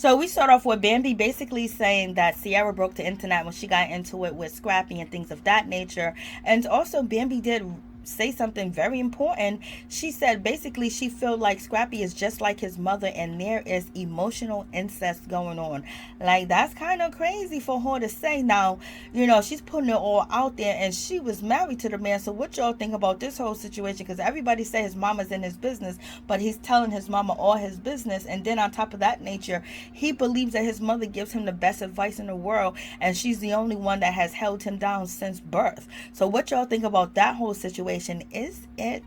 So we start off with Bambi basically saying that Sierra broke the internet when she got into it with Scrappy and things of that nature. And also Bambi did say something very important. She said basically she felt like Scrappy is just like his mother and there is emotional incest going on. Like, that's kind of crazy for her to say. Now, she's putting it all out there and she was married to the man. So what y'all think about this whole situation? Because everybody say his mama's in his business, but he's telling his mama all his business. And then on top of that nature, he believes that his mother gives him the best advice in the world and she's the only one that has held him down since birth. So what y'all think about that whole situation? Is it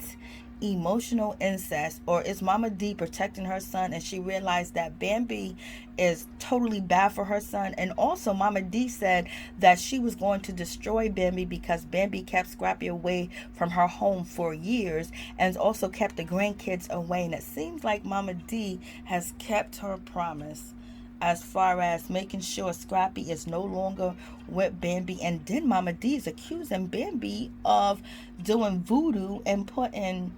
emotional incest, or is Momma Dee protecting her son and she realized that Bambi is totally bad for her son? And also Momma Dee said that she was going to destroy Bambi because Bambi kept Scrappy away from her home for years and also kept the grandkids away, and it seems like Momma Dee has kept her promise as far as making sure Scrappy is no longer with Bambi. And then Momma Dee is accusing Bambi of doing voodoo and putting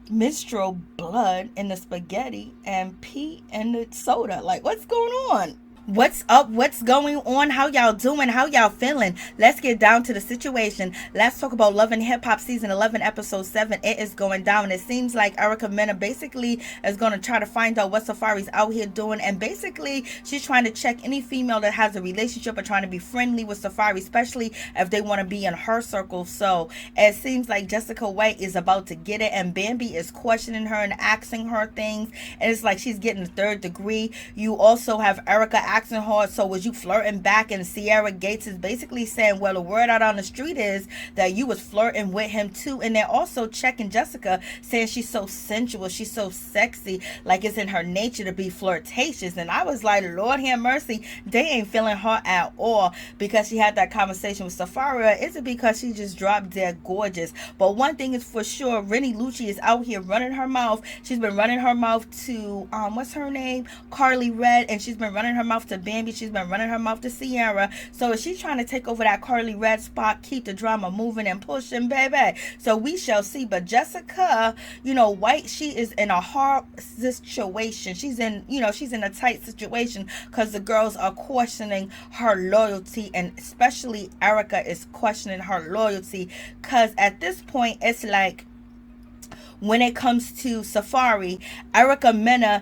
menstrual blood in the spaghetti and pee in the soda. Like, what's going on? What's up? What's going on? How y'all doing? How y'all feeling? Let's get down to the situation. Let's talk about Love and Hip Hop season 11 episode 7. It is going down. It seems like Erica Mena basically is going to try to find out what Safaree's out here doing, and basically she's trying to check any female that has a relationship or trying to be friendly with Safaree, especially if they want to be in her circle. So it seems like Jessica White is about to get it, and Bambi is questioning her and asking her things, and it's like she's getting the third degree. You also have Erica asking her, so was you flirting back? And Sierra Gates is basically saying, well, the word out on the street is that you was flirting with him too. And they're also checking Jessica, saying she's so sensual, she's so sexy, like it's in her nature to be flirtatious. And I was like, Lord have mercy, they ain't feeling her at all because she had that conversation with Safaree. Is it because she just dropped dead gorgeous? But one thing is for sure, Rennie Lucci is out here running her mouth. She's been running her mouth to what's her name, Carly Red, and she's been running her mouth to Bambi. She's been running her mouth to Sierra. So is she trying to take over that Carly Red spot, keep the drama moving and pushing, baby? So we shall see. But Jessica, White, she is in a hard situation. She's in a tight situation because the girls are questioning her loyalty, and especially Erica is questioning her loyalty because at this point it's like, when it comes to Safaree, Erica Mena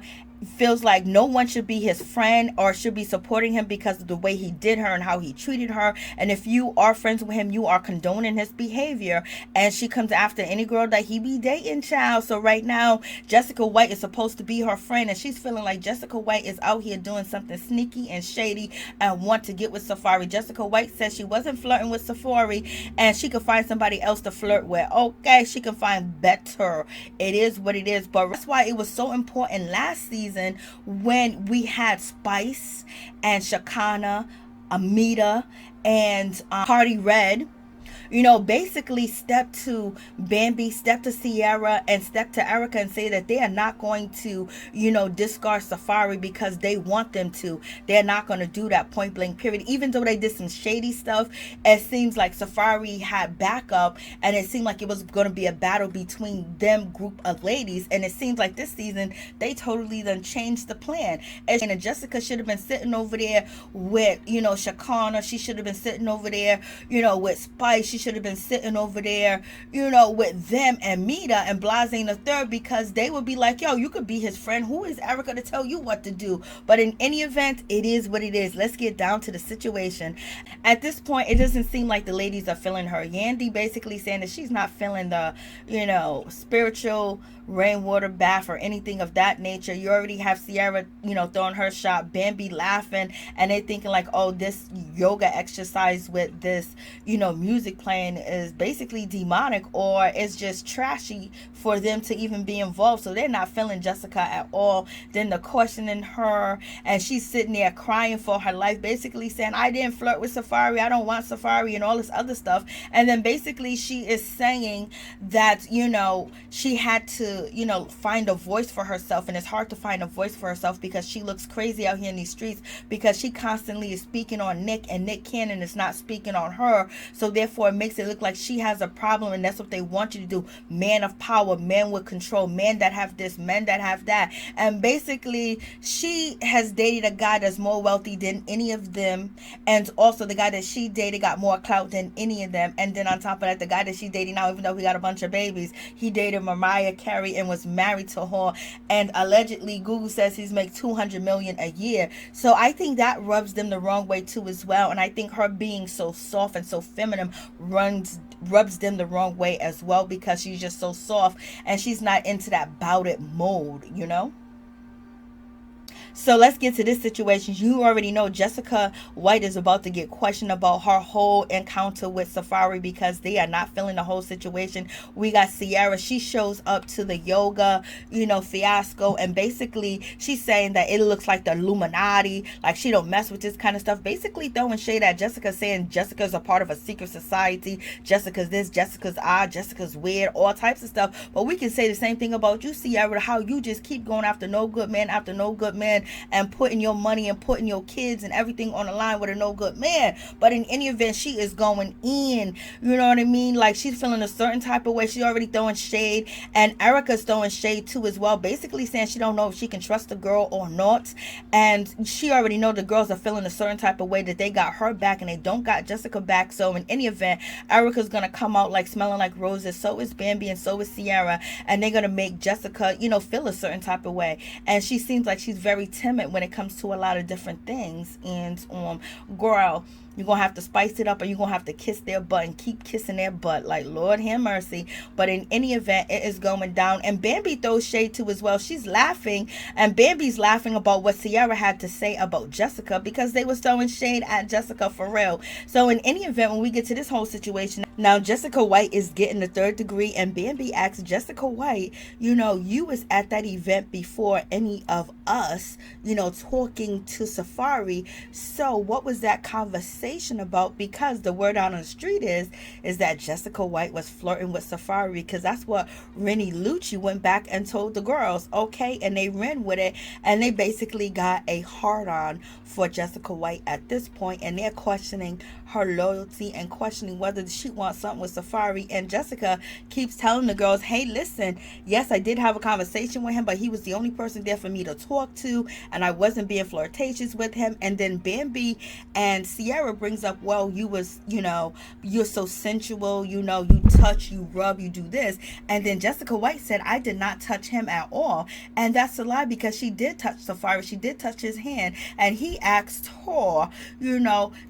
feels like no one should be his friend or should be supporting him because of the way he did her and how he treated her. And if you are friends with him, you are condoning his behavior. And she comes after any girl that he be dating, child. So right now, Jessica White is supposed to be her friend, and she's feeling like Jessica White is out here doing something sneaky and shady and want to get with Safaree. Jessica White says she wasn't flirting with Safaree and she could find somebody else to flirt with. Okay, she can find better. It is what it is. But that's why it was so important last season when we had Spice and Shakana, Amita, and Cardi Red, basically step to Bambi, step to Sierra, and step to Erica and say that they are not going to, discard Safaree because they want them to. They're not going to do that, point blank, period. Even though they did some shady stuff, it seems like Safaree had backup, and it seemed like it was going to be a battle between them group of ladies. And it seems like this season, they totally done changed the plan. And Jessica should have been sitting over there with, Shakana. She should have been sitting over there, with Spice. She should have been sitting over there, with them and Mita and Blase the third, because they would be like, yo, you could be his friend. Who is Erica to tell you what to do? But in any event, it is what it is. Let's get down to the situation. At this point, it doesn't seem like the ladies are feeling her. Yandy basically saying that she's not feeling the, spiritual rainwater bath or anything of that nature. You already have Sierra, throwing her shot, Bambi laughing, and they thinking like, oh, this yoga exercise with this, music playing is basically demonic, or it's just trashy for them to even be involved. So they're not feeling Jessica at all. Then they're questioning her, and she's sitting there crying for her life, basically saying, I didn't flirt with Safaree, I don't want Safaree, and all this other stuff. And then basically she is saying that, she had to, find a voice for herself, and it's hard to find a voice for herself because she looks crazy out here in these streets, because she constantly is speaking on Nick Nick, and Nick Cannon is not speaking on her. So therefore it makes it look like she has a problem, and that's what they want you to do. Man of power, man with control, men that have this, men that have that. And basically she has dated a guy that's more wealthy than any of them, and also the guy that she dated got more clout than any of them. And then on top of that, the guy that she's dating now, even though he got a bunch of babies, he dated Mariah Carey and was married to her, and allegedly Google says he's make $200 million a year. So I think that rubs them the wrong way too as well. And I think her being so soft and so feminine rubs them the wrong way as well, because she's just so soft and she's not into that bout it mode, you know. So let's get to this situation. You already know Jessica White is about to get questioned about her whole encounter with Safaree, because they are not feeling the whole situation. We got Ciara. She shows up to the yoga, fiasco, and basically she's saying that it looks like the Illuminati, like she don't mess with this kind of stuff. Basically throwing shade at Jessica, saying Jessica's a part of a secret society. Jessica's this, Jessica's odd, Jessica's weird, all types of stuff. But we can say the same thing about you, Ciara, how you just keep going after no good man after no good man, and putting your money and putting your kids and everything on the line with a no good man. But in any event, she is going in, you know what I mean? Like, she's feeling a certain type of way. She's already throwing shade, and Erica's throwing shade too as well, basically saying she don't know if she can trust the girl or not. And she already know the girls are feeling a certain type of way, that they got her back and they don't got Jessica back. So in any event, Erica's gonna come out like smelling like roses. So is Bambi and so is Ciara, and they're gonna make Jessica, feel a certain type of way. And she seems like she's very timid when it comes to a lot of different things. And girl, you're gonna have to spice it up, or you're gonna have to kiss their butt and keep kissing their butt, like Lord have mercy. But in any event, it is going down. And Bambi throws shade too as well. She's laughing, and Bambi's laughing about what Ciara had to say about Jessica, because they was throwing shade at Jessica for real. So in any event, when we get to this whole situation, now Jessica White is getting the 3rd degree, and Bambi asks Jessica White, you was at that event before any of us, talking to Safaree. So what was that conversation about? Because the word out on the street is that Jessica White was flirting with Safaree, because that's what Rennie Lucci went back and told the girls. Okay, and they ran with it, and they basically got a hard on for Jessica White at this point, and they're questioning her loyalty and questioning whether she wants something with Safaree. And Jessica keeps telling the girls, hey, listen, yes, I did have a conversation with him, but he was the only person there for me to talk to, and I wasn't being flirtatious with him. And then Bambi and Ciara brings up, well, you was, you're so sensual, you touch, you rub, you do this. And then Jessica White said, I did not touch him at all. And that's a lie, because she did touch Safaree. She did touch his hand, and he asked her,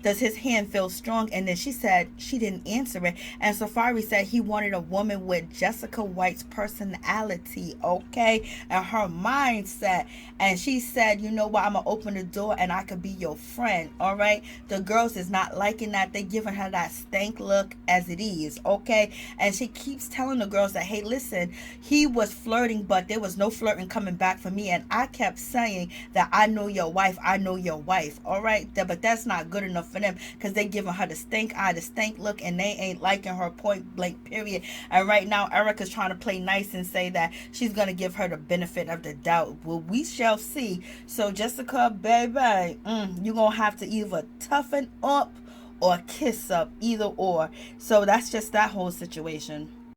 does his hand feel strong? And then she said she didn't answer it. And Safaree said he wanted a woman with Jessica White's personality, okay, and her mindset. And she said, you know what, I'm gonna open the door and I could be your friend. All right, the girls is not liking that. They giving her that stank look as it is, okay. And she keeps telling the girls that, hey, listen, he was flirting, but there was no flirting coming back for me. And I kept saying that I know your wife, I know your wife, all right. But that's not good enough for them, because they giving her the stink eye, the stank look, and they ain't liking her, point blank period. And right now Erica's trying to play nice and say that she's gonna give her the benefit of the doubt. Well, we shall see. So Jessica, baby, you're gonna have to either toughen up or kiss up, either or. So that's just that whole situation.